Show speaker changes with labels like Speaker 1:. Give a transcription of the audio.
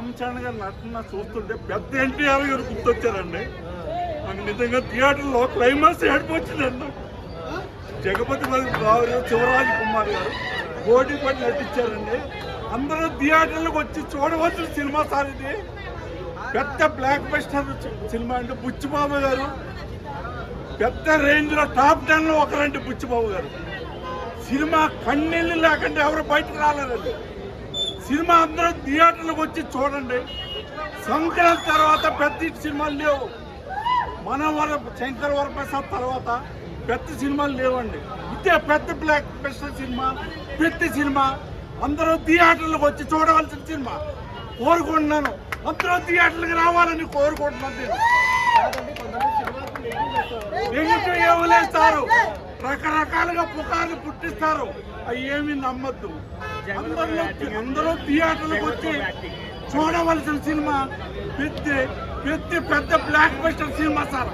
Speaker 1: రామ్ చరణ్ గారి నటన చూస్తుంటే పెద్ద ఎన్టీఆర్ గారు గుర్తొచ్చారండి. నాకు నిజంగా థియేటర్లో క్లైమాక్స్ ఏడిపోయిందండి. జగపతి రావు గారు, శివరాజ్ కుమార్ గారు పోటీ పడి నటించారండి. అందరూ థియేటర్లకు వచ్చి చూడవలసిన సినిమా సార్ ఇది. పెద్ద బ్లాక్ బస్టర్ సినిమా అంటే బుచ్చిబాబు గారు పెద్ద రేంజ్ లో టాప్ 10 లో ఒకరంటే బుచ్చిబాబు గారు. సినిమా కన్నీళ్ళు లేకుండా ఎవరు బయటకు రాలేదండి. సినిమా అందరూ థియేటర్లకు వచ్చి చూడండి. సంక్రాంతి తర్వాత పెద్ద సినిమాలు లేవు. శంకర్ వరప్రసాద్ తర్వాత పెద్ద సినిమాలు లేవండి. ఇదే పెద్ద బ్లాక్ బస్టర్ సినిమా, పెద్ద సినిమా. అందరూ థియేటర్లకు వచ్చి చూడవలసిన సినిమా. కోరుకుంటున్నాను, అందరూ థియేటర్లకు రావాలని కోరుకుంటున్నాను. నెగిటివ్ ఏమలేస్తారు, రకరకాలుగా పుకార్లు పుట్టిస్తారు. అవి ఏమీ నమ్మద్దు. అందరూ థియేటర్లకు వచ్చి చూడవలసిన సినిమా పెద్ద బ్లాక్ బస్టర్ సినిమా సార్.